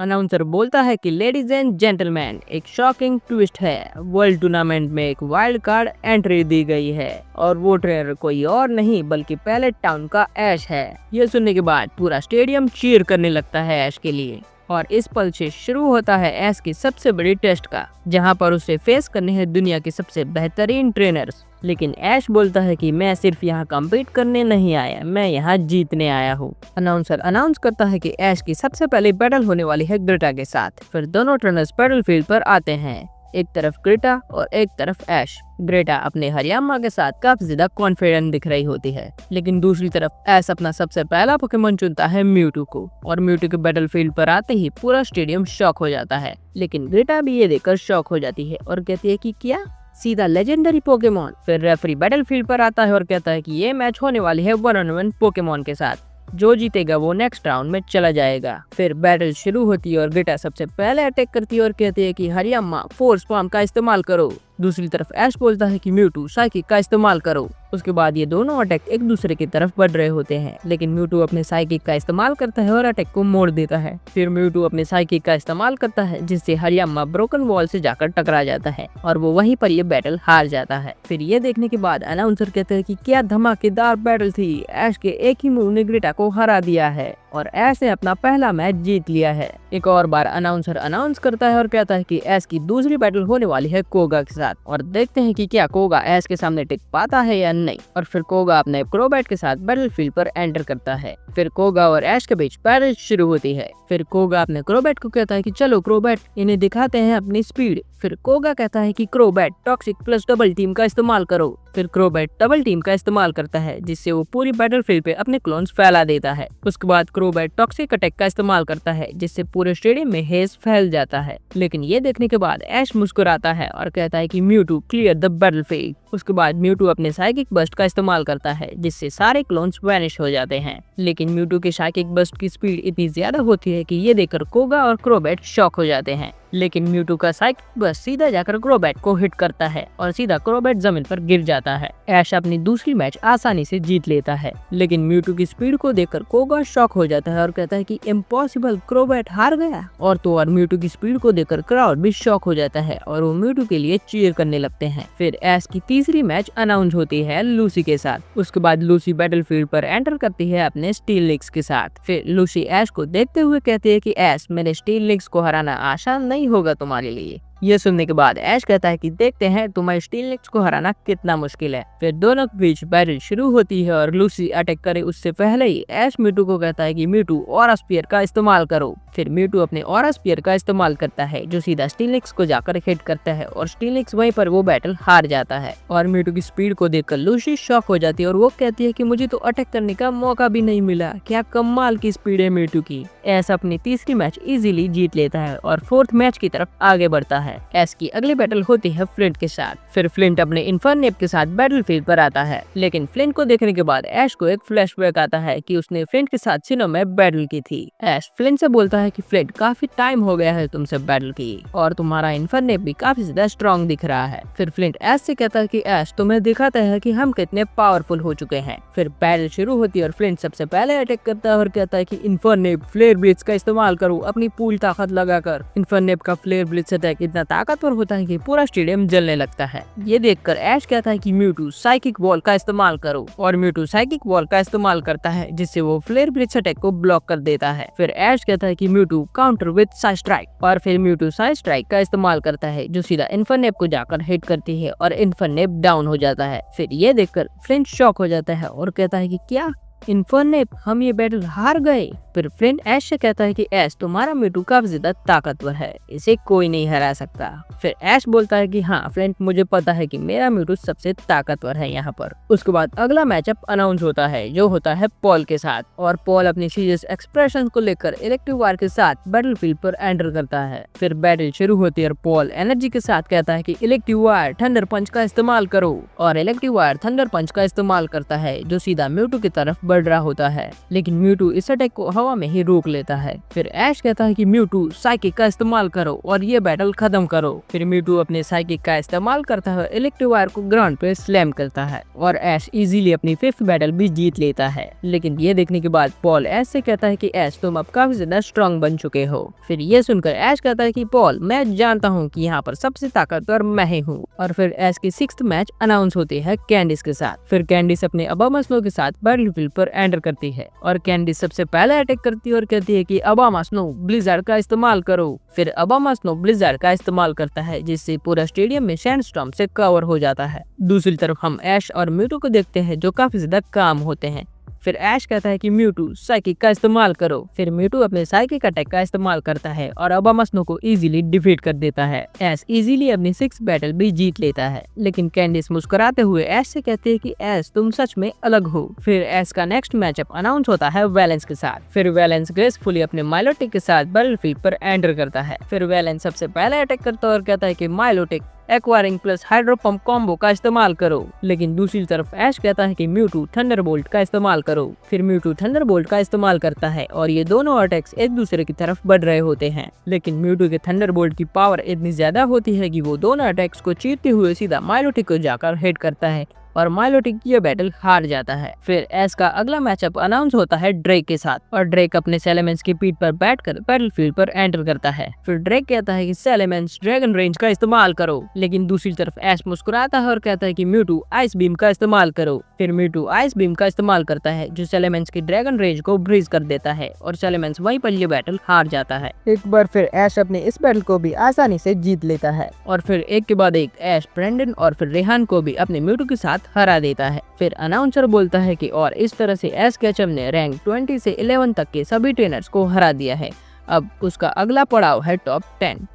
Announcer बोलता है कि लेडीज एंड जेंटलमैन, एक शॉकिंग ट्विस्ट है। वर्ल्ड टूर्नामेंट में एक वाइल्ड कार्ड एंट्री दी गई है और वो ट्रेनर कोई और नहीं बल्कि पैलेट टाउन का ऐश है। ये सुनने के बाद पूरा स्टेडियम चीयर करने लगता है ऐश के लिए और इस पल से शुरू होता है ऐश की सबसे बड़ी टेस्ट का, जहां पर उसे फेस करने हैं दुनिया के सबसे बेहतरीन ट्रेनर्स। लेकिन ऐश बोलता है कि मैं सिर्फ यहाँ कम्पीट करने नहीं आया, मैं यहाँ जीतने आया हूँ। अनाउंसर अनाउंस करता है कि ऐश की सबसे पहले बैटल होने वाली है ग्रेटा के साथ। फिर दोनों ट्रेनर्स बैटल फील्ड पर आते हैं, एक तरफ ग्रेटा और एक तरफ ऐश। ग्रेटा अपने हरियामा के साथ काफी ज्यादा कॉन्फिडेंट दिख रही होती है, लेकिन दूसरी तरफ ऐश अपना सबसे पहला पोकेमॉन चुनता है म्यूटू को और म्यूटू के बैटल फील्ड पर आते ही पूरा स्टेडियम शॉक हो जाता है। लेकिन ग्रेटा भी ये देखकर शॉक हो जाती है और कहती है कि क्या सीधा लेजेंडरी पोकेमॉन। फिर रेफरी बैटल फील्ड पर आता है और कहता है कि ये मैच होने वाली है 1-on-1 पोकेमॉन के साथ, जो जीतेगा वो नेक्स्ट राउंड में चला जाएगा। फिर बैटल शुरू होती है और ग्रेटा सबसे पहले अटैक करती है और कहती है कि हरियामा फोर्स फॉर्म का इस्तेमाल करो। दूसरी तरफ ऐश बोलता है कि म्यूटू साइकिक का इस्तेमाल करो। उसके बाद ये दोनों अटैक एक दूसरे की तरफ बढ़ रहे होते हैं, लेकिन म्यूटू अपने साइकिक का इस्तेमाल करता है और अटैक को मोड़ देता है। फिर म्यूटू अपने साइकिक का इस्तेमाल करता है, जिससे हरियामा ब्रोकन वॉल से जाकर टकरा जाता है और वो वहीं पर ये बैटल हार जाता है। फिर ये देखने के बाद अनाउंसर कहते हैं कि क्या धमाकेदार बैटल थी, ऐश के एक ही मूव ने ग्रेटा को हरा दिया है और ऐश ने अपना पहला मैच जीत लिया है। एक और बार अनाउंसर अनाउंस करता है और कहता है कि ऐश की दूसरी बैटल होने वाली है कोगा के साथ और देखते हैं कि क्या कोगा ऐश के सामने टिक पाता है या नहीं। और फिर कोगा अपने क्रोबैट के साथ बैटल फील्ड पर एंटर करता है। फिर कोगा और ऐश के बीच बैटल शुरू होती है। फिर कोगा अपने क्रोबैट को कहता है कि चलो क्रोबैट, इन्हें दिखाते हैं अपनी स्पीड। फिर कोगा कहता है कि क्रोबैट टॉक्सिक प्लस डबल टीम का इस्तेमाल करो। फिर क्रोबैट डबल टीम का इस्तेमाल करता है, जिससे वो पूरी बैटल फील्ड पे अपने क्लोन्स फैला देता है। उसके बाद क्रोबैट टॉक्सिक अटैक का इस्तेमाल करता है, जिससे पूरे स्टेडियम में हेज फैल जाता है। लेकिन ये देखने के बाद ऐश मुस्कुराता है और कहता है कि Mewtwo clear the battle field. उसके बाद म्यूटू अपने साइकिक बस्ट का इस्तेमाल करता है, जिससे सारे क्लोन्स वैनिश हो जाते हैं। लेकिन म्यूटू के साइकिक बस्ट की स्पीड इतनी ज्यादा होती है कि ये देखकर कोगा और क्रोबैट शॉक हो जाते हैं। लेकिन म्यूटू का साइकिक बस्ट सीधा जाकर क्रोबैट को हिट करता है और सीधा क्रोबैट जमीन पर गिर जाता है। ऐश अपनी दूसरी मैच आसानी से जीत लेता है, लेकिन म्यूटू की स्पीड को देखकर कोगा शॉक हो जाता है और कहता है कि इम्पॉसिबल, क्रोबैट हार गया। और तो और म्यूटू की स्पीड को देखकर क्राउड भी शॉक हो जाता है और वो म्यूटू के लिए चीयर करने लगते हैं। फिर ऐश की तीसरी मैच अनाउंस होती है लूसी के साथ। उसके बाद लूसी बैटल फील्ड पर एंटर करती है अपने स्टील लिंक्स के साथ। फिर लूसी ऐश को देखते हुए कहती है कि ऐश, मेरे स्टील लिंक्स को हराना आसान नहीं होगा तुम्हारे लिए। ये सुनने के बाद ऐश कहता है कि देखते हैं तुम्हारे स्टील लिंक्स को हराना कितना मुश्किल है। फिर दोनों के बीच बैटल शुरू होती है और लूसी अटैक करे उससे पहले ही ऐश म्यूटू को कहता है कि म्यूटू ऑरा स्पीयर का इस्तेमाल करो। फिर म्यूटू अपने ऑरा स्पीयर का इस्तेमाल करता है, जो सीधा स्टील लिंक्स को जाकर हिट करता है और स्टील लिंक्स वहीं पर वो बैटल हार जाता है। और म्यूटू की स्पीड को देखकर लूसी शॉक हो जाती है और वो कहती है कि मुझे तो अटैक करने का मौका भी नहीं मिला, क्या कमाल की स्पीड है म्यूटू की। ऐश अपनी तीसरी मैच इजीली जीत लेता है और फोर्थ मैच की तरफ आगे बढ़ता है। ऐश की अगली बैटल होती है फ्लिंट के साथ। फिर फ्लिंट अपने इन्फर्नेप के साथ बैटल फील्ड पर आता है, लेकिन फ्लिंट को देखने के बाद ऐश को एक फ्लैशबैक आता है कि उसने फ्लिंट के साथ सिनो में बैटल की थी। ऐश फ्लिंट से बोलता है कि फ्लिंट, काफी टाइम हो गया है तुमसे बैटल की और तुम्हारा इन्फर्नेप भी काफी ज्यादा स्ट्रॉन्ग दिख रहा है। फिर फ्लिंट ऐश से कहता है कि ऐश, तुम्हें दिखाता है कि हम कितने पावरफुल हो चुके हैं। फिर बैटल शुरू होती है और फ्लिंट सबसे पहले अटैक करता है और कहता है कि इन्फर्नेप फ्लेयर ब्लिट्ज का इस्तेमाल करो अपनी पूरी ताकत लगाकर। इन्फर्नेप का फ्लेयर ब्लिट्ज अटैक इतना ताकतवर होता है कि पूरा स्टेडियम जलने लगता है। ये देखकर ऐश कहता है कि म्यूटू साइकिक वॉल का इस्तेमाल करो और म्यूटू साइकिक वॉल का इस्तेमाल करता है, जिससे वो फ्लेयर ब्लिट्ज अटैक को ब्लॉक कर देता है। फिर ऐश कहता है कि Mewtwo counter with side strike और फिर म्यूटू साइड स्ट्राइक का इस्तेमाल करता है, जो सीधा इन्फर्नेप को जाकर हिट करती है और इन्फर्नेप डाउन हो जाता है। फिर ये देखकर फ्लिंट शॉक हो जाता है और कहता है कि क्या इन्फर्नेप, हम ये बैटल हार गए। फिर फ्लिंट ऐश से कहता है कि ऐश, तुम्हारा म्यूटू काफी ज्यादा ताकतवर है, इसे कोई नहीं हरा सकता। फिर ऐश बोलता है कि हाँ फ्लिंट, मुझे पता है कि मेरा म्यूटू सबसे ताकतवर है यहाँ पर। उसके बाद अगला मैचअप अनाउंस होता है, जो होता है पॉल के साथ और पॉल अपनी सीरियस एक्सप्रेशन को लेकर इलेक्ट्रिक वायर के साथ बैटल फील्ड पर एंटर करता है। फिर बैटल शुरू होती है और पॉल एनर्जी के साथ कहता है कि इलेक्ट्रिक वायर थंडर पंच का इस्तेमाल करो और इलेक्ट्रिक वायर थंडर पंच का इस्तेमाल करता है, जो सीधा म्यूटू की तरफ बढ़ रहा होता है, लेकिन म्यूटू इस अटैक को हवा में ही रोक लेता है। फिर ऐश कहता है कि म्यूटू साइकिक का इस्तेमाल करो और ये बैटल खत्म करो। फिर म्यूटू अपने साइकिक का इस्तेमाल करता है, इलेक्ट्रोवायर को ग्राउंड पे स्लैम करता है और ऐश इजीली अपनी 5th बैटल भी जीत लेता है। लेकिन ये देखने के बाद पॉल ऐश से कहता है कि ऐश तुम अब काफी ज्यादा स्ट्रॉन्ग बन चुके हो। फिर ये सुनकर ऐश कहता है कि पॉल मैं जानता हूँ कि यहाँ पर सबसे ताकतवर मैं ही हूँ। और फिर ऐश की 6th मैच अनाउंस होती है कैंडिस के साथ। फिर कैंडिस अपने ओबामा स्नो के साथ बैटलफील्ड पर एंटर करती है और कैंडिस सबसे पहले अटैक करती है और कहती है कि ओबामा स्नो ब्लिज़ार्ड का इस्तेमाल करो। फिर ओबामा स्नो ब्लिज़ार्ड का इस्तेमाल करता है, जिससे पूरा स्टेडियम में सैंडस्टॉर्म से कवर हो जाता है। दूसरी तरफ हम ऐश और म्यूटू को देखते हैं जो काफी ज्यादा काम होते हैं। फिर ऐश कहता है कि म्यूटू साइकिक का इस्तेमाल करो। फिर म्यूटू अपने साइकिक अटैक का इस्तेमाल करता है और ओबामा स्नो को इजीली डिफीट कर देता है। ऐश इजीली अपनी 6th बैटल भी जीत लेता है। लेकिन कैंडिस मुस्कुराते हुए ऐश से कहते हैं कि ऐश तुम सच में अलग हो। फिर ऐश का नेक्स्ट मैचअप अनाउंस होता है वैलेंस के साथ। फिर वैलेंस ग्रेसफुली अपने माइलोटिक के साथ बैटलफील्ड पर एंटर करता है। फिर वैलेंस सबसे पहले अटैक करता है और कहता है कि Milotic acquiring plus hydro pump combo का इस्तेमाल करो। लेकिन दूसरी तरफ ऐश कहता है कि म्यूटू थंडरबोल्ट का इस्तेमाल करो। फिर म्यूटू थंडरबोल्ट का इस्तेमाल करता है और ये दोनों अटैक्स एक दूसरे की तरफ बढ़ रहे होते हैं। लेकिन म्यूटू के थंडरबोल्ट की पावर इतनी ज्यादा होती है कि वो दोनों अटैक्स को चीरते हुए सीधा माइलोटिक को जाकर हिट करता है और माइलोटिक ये बैटल हार जाता है। फिर ऐश का अगला मैचअप अनाउंस होता है ड्रेक के साथ और ड्रेक अपने सेलेमेंट्स की पीठ पर बैठकर बैटलफील्ड पर एंटर करता है। फिर ड्रेक कहता है कि सेलेमेंट्स ड्रैगन रेंज का इस्तेमाल करो। लेकिन दूसरी तरफ ऐश मुस्कुराता है और कहता है कि म्यूटू आइस बीम का इस्तेमाल करो। फिर म्यूटू आइस बीम का इस्तेमाल करता है जो सेलेमेंट्स की ड्रैगन रेंज को ब्रीज कर देता है और सेलेमेंट्स वहीं पर ये बैटल हार जाता है। एक बार फिर ऐश अपने इस बैटल को भी आसानी से जीत लेता है और फिर एक के बाद एक ऐश ब्रेंडन और फिर रेहान को भी अपने म्यूटू के साथ हरा देता है। फिर अनाउंसर बोलता है कि और इस तरह से एश केचम ने रैंक 20 से 11 तक के सभी ट्रेनर्स को हरा दिया है। अब उसका अगला पड़ाव है टॉप 10।